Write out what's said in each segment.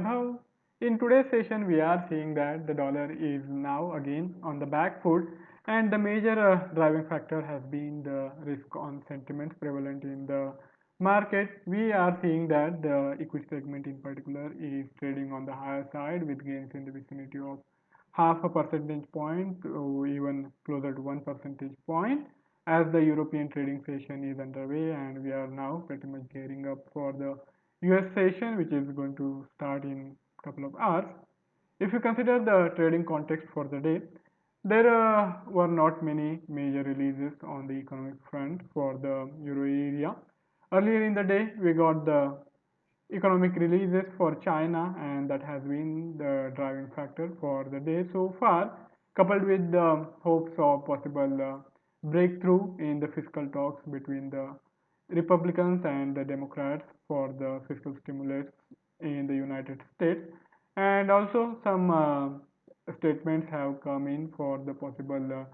Raghav. In today's session, we are seeing that the dollar is now again on the back foot, and the major driving factor has been the risk on sentiments prevalent in the market. We are seeing that the equity segment in particular is trading on the higher side with gains in the vicinity of half a percentage point or even closer to 1 percentage point as the European trading session is underway, and we are now pretty much gearing up for the US session, which is going to start in a couple of hours. If you consider the trading context for the day, there were not many major releases on the economic front for the euro area. Earlier in the day, we got the economic releases for China, and that has been the driving factor for the day so far, coupled with the hopes of possible breakthrough in the fiscal talks between the Republicans and the Democrats for the fiscal stimulus in the United States. And also, some statements have come in for the possible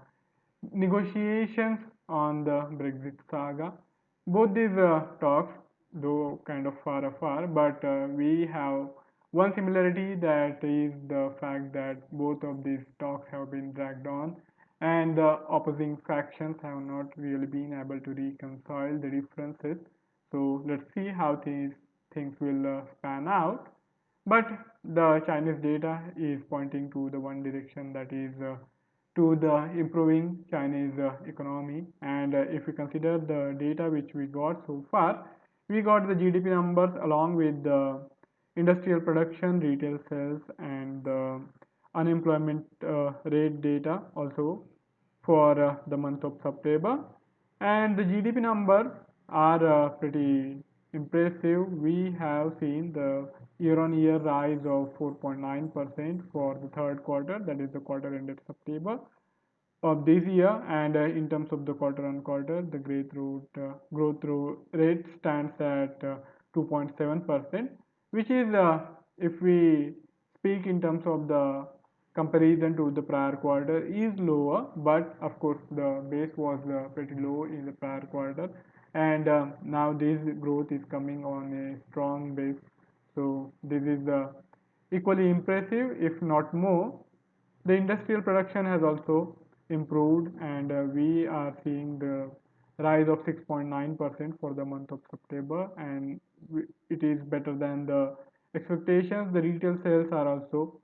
negotiations on the Brexit saga. Both these talks, though kind of far apart, but we have one similarity, that is the fact that both of these talks have been dragged on, and the opposing factions have not really been able to reconcile the differences. So let's see how these things will span out. But the Chinese data is pointing to the one direction, that is to the improving Chinese economy. And if we consider the data which we got so far, we got the GDP numbers along with the industrial production, retail sales, and the unemployment rate data also for the month of September. And the GDP numbers are pretty impressive. We have seen the year-on-year rise of 4.9% for the third quarter, that is the quarter ended September of this year. And in terms of the quarter-on-quarter, the growth rate stands at 2.7%, which is, if we speak in terms of the comparison to the prior quarter, is lower, but of course the base was pretty low in the prior quarter, and now this growth is coming on a strong base. So this is equally impressive, if not more. The industrial production has also improved, and we are seeing the rise of 6.9% for the month of September, and it is better than the expectations. The retail sales are also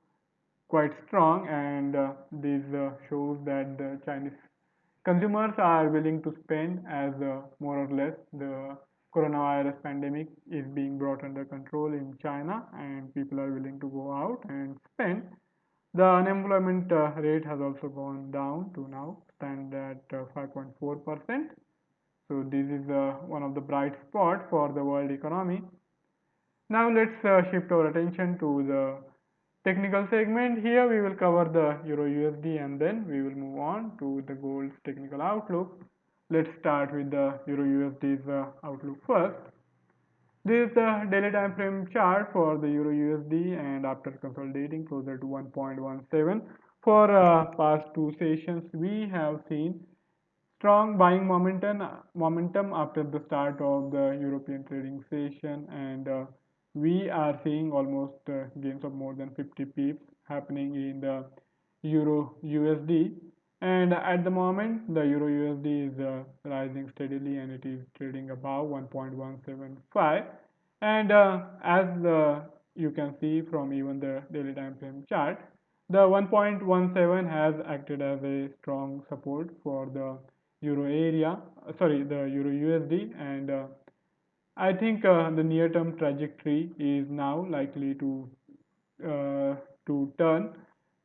quite strong, and this shows that the Chinese consumers are willing to spend, as more or less the coronavirus pandemic is being brought under control in China, and people are willing to go out and spend. The unemployment rate has also gone down to now stand at 5.4%. So this is one of the bright spots for the world economy. Now let's shift our attention to the technical segment. Here we will cover the Euro USD, and then we will move on to the gold's technical outlook. Let's start with the Euro USD's outlook first. This is the daily time frame chart for the Euro USD, and after consolidating closer to 1.17 for past two sessions, we have seen strong buying momentum after the start of the European trading session, and we are seeing almost gains of more than 50 pips happening in the Euro USD. And at the moment, the Euro USD is rising steadily, and it is trading above 1.175. And as you can see from even the daily time frame chart, the 1.17 has acted as a strong support for the Euro area, the Euro USD, and I think the near-term trajectory is now likely uh, to turn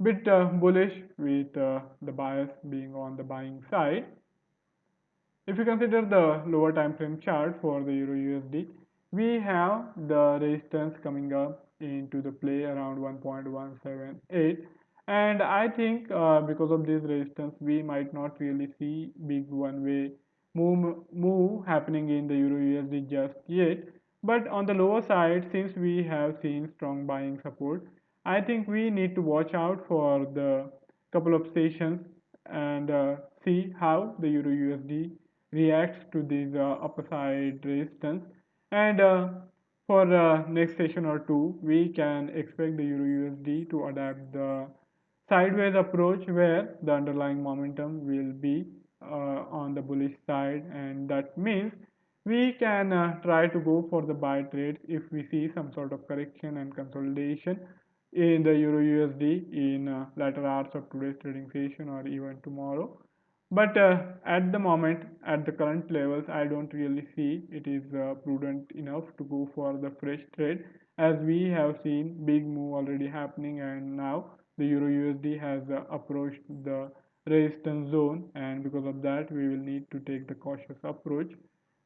bit bullish, with the bias being on the buying side. If you consider the lower time frame chart for the Euro USD, we have the resistance coming up into the play around 1.178, and I think because of this resistance, we might not really see big one-way move happening in the Euro USD just yet. But on the lower side, since we have seen strong buying support, I think we need to watch out for the couple of sessions, and see how the Euro USD reacts to this upper side resistance. And for next session or two, we can expect the Euro USD to adapt the sideways approach where the underlying momentum will be on the bullish side, and that means we can try to go for the buy trades if we see some sort of correction and consolidation in the Euro USD in later hours of today's trading session or even tomorrow. But at the moment, at the current levels, I don't really see it is prudent enough to go for the fresh trade, as we have seen big move already happening, and now the Euro USD has approached the resistance zone, and because of that, we will need to take the cautious approach.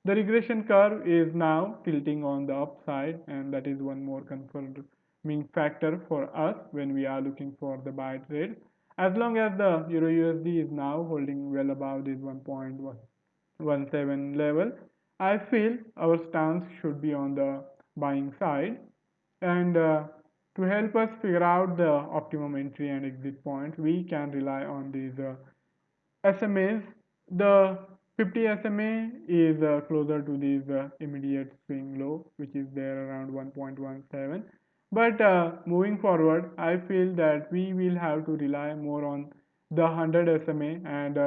The regression curve is now tilting on the upside, and that is one more confirming factor for us when we are looking for the buy trade. As long as the Euro USD is now holding well above this 1.17 level, I feel our stance should be on the buying side. And to help us figure out the optimum entry and exit points, we can rely on these SMAs. The 50 SMA is closer to this immediate swing low, which is there around 1.17. But moving forward, I feel that we will have to rely more on the 100 SMA, and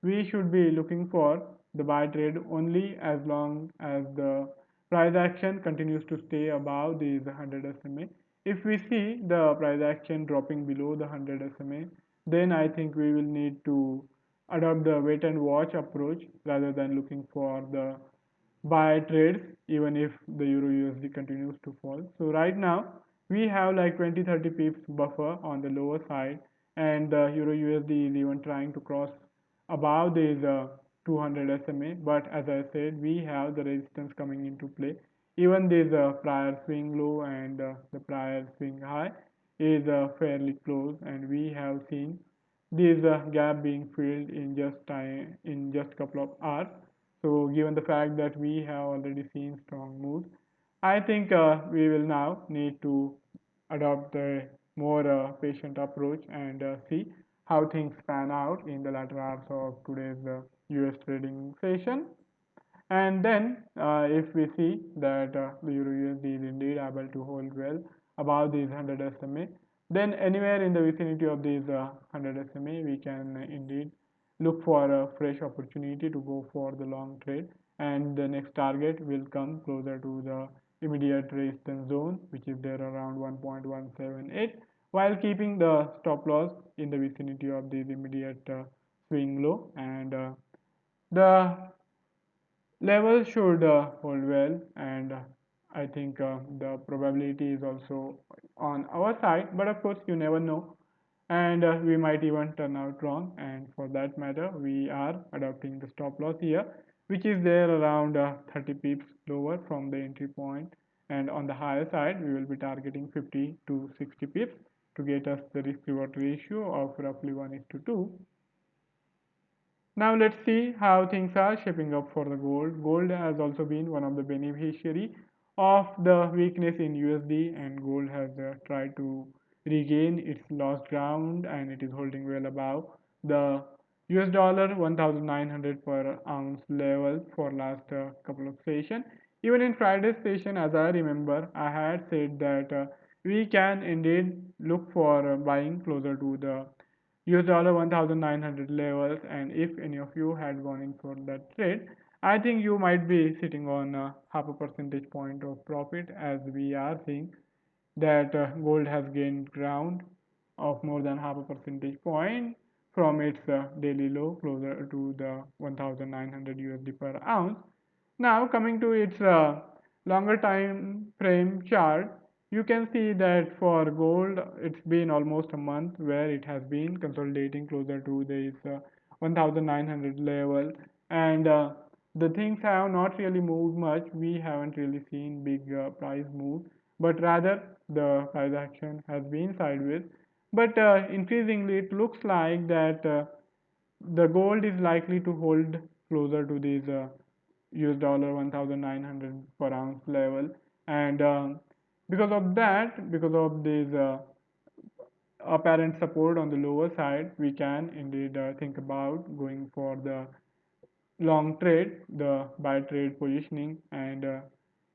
we should be looking for the buy trade only as long as the price action continues to stay above these 100 SMA. If we see the price action dropping below the 100 SMA, then I think we will need to adopt the wait and watch approach rather than looking for the buy trades even if the Euro USD continues to fall. So right now we have like 20-30 pips buffer on the lower side, and the Euro USD is even trying to cross above this 200 SMA, but as I said, we have the resistance coming into play. Even this prior swing low and the prior swing high is fairly close, and we have seen this gap being filled in just couple of hours. So given the fact that we have already seen strong moves, I think we will now need to adopt a more patient approach and see how things pan out in the latter hours of today's US trading session. And then, if we see that the Euro USD is indeed able to hold well above these 100 SMA, then anywhere in the vicinity of these 100 SMA, we can indeed look for a fresh opportunity to go for the long trade. And the next target will come closer to the immediate resistance zone, which is there around 1.178, while keeping the stop loss in the vicinity of this immediate swing low. And the level should hold well, and I think the probability is also on our side, but of course you never know, and we might even turn out wrong, and for that matter we are adopting the stop loss here, which is there around 30 pips lower from the entry point, and on the higher side we will be targeting 50 to 60 pips to get us the risk reward ratio of roughly 1 is to 2. Now let's see how things are shaping up for the gold. Gold has also been one of the beneficiary of the weakness in USD, and gold has tried to regain its lost ground, and it is holding well above the US dollar 1900 per ounce level for last couple of session. Even in Friday's session, as I remember, I had said that we can indeed look for buying closer to the US dollar 1900 levels, and if any of you had gone in for that trade, I think you might be sitting on half a percentage point of profit, as we are seeing that gold has gained ground of more than half a percentage point from its daily low closer to the 1900 USD per ounce. Now coming to its longer time frame chart, you can see that for gold it's been almost a month where it has been consolidating closer to this 1900 level, and the things have not really moved much. We haven't really seen big price move, but rather the price action has been sideways. But increasingly it looks like that the gold is likely to hold closer to this US dollar 1900 per ounce level, and because of that, because of this apparent support on the lower side, we can indeed think about going for the long trade, the buy trade positioning, and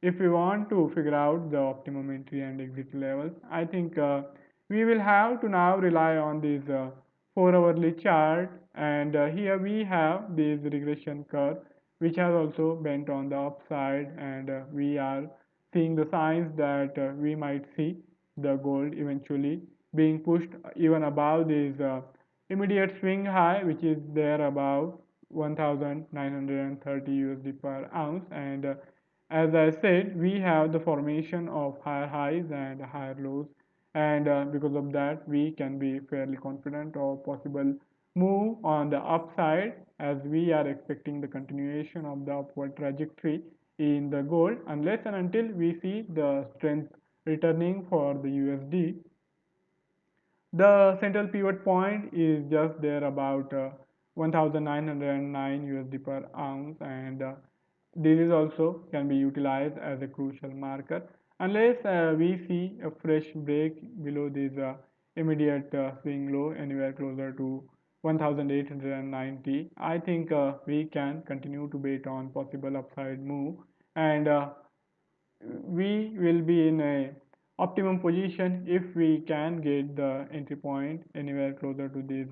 if we want to figure out the optimum entry and exit levels, I think we will have to now rely on this 4 hourly chart, and here we have this regression curve which has also bent on the upside, and we are seeing the signs that we might see the gold eventually being pushed even above this immediate swing high, which is there above 1930 USD per ounce. And as I said, we have the formation of higher highs and higher lows, and because of that, we can be fairly confident of possible move on the upside, as we are expecting the continuation of the upward trajectory in the gold unless and until we see the strength returning for the USD. The central pivot point is just there about 1909 USD per ounce, and this is also can be utilized as a crucial marker unless we see a fresh break below this immediate swing low anywhere closer to 1890. I think we can continue to bet on possible upside move, and we will be in a optimum position if we can get the entry point anywhere closer to this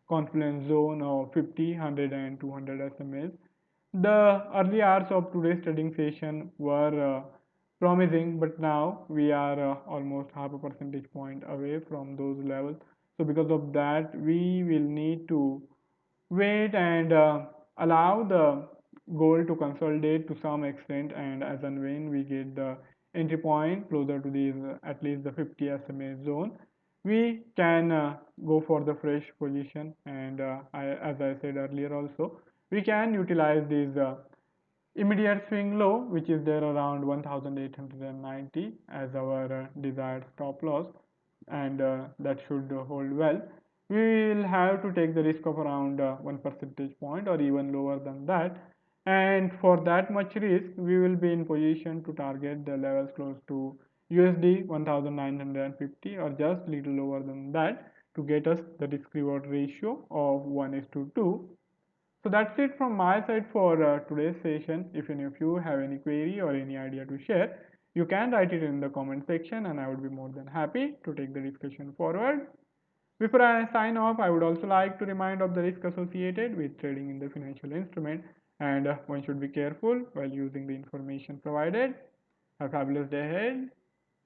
confluence zone of 50, 100 and 200 SMAs. The early hours of today's trading session were promising, but now we are almost half a percentage point away from those levels. So because of that, we will need to wait and allow the goal to consolidate to some extent, and as and when we get the entry point closer to these at least the 50 SMA zone, we can go for the fresh position. And as I said earlier also, we can utilize this immediate swing low, which is there around 1890 as our desired stop loss, and that should hold well. We will have to take the risk of around 1 percentage point or even lower than that, and for that much risk we will be in position to target the levels close to USD 1950 or just little lower than that to get us the risk reward ratio of 1:2. So that's it from my side for today's session. If any of you have any query or any idea to share, you can write it in the comment section, and I would be more than happy to take the discussion forward. Before I sign off, I would also like to remind of the risk associated with trading in the financial instrument, and one should be careful while using the information provided. Have a fabulous day ahead.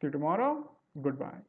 See you tomorrow. Goodbye.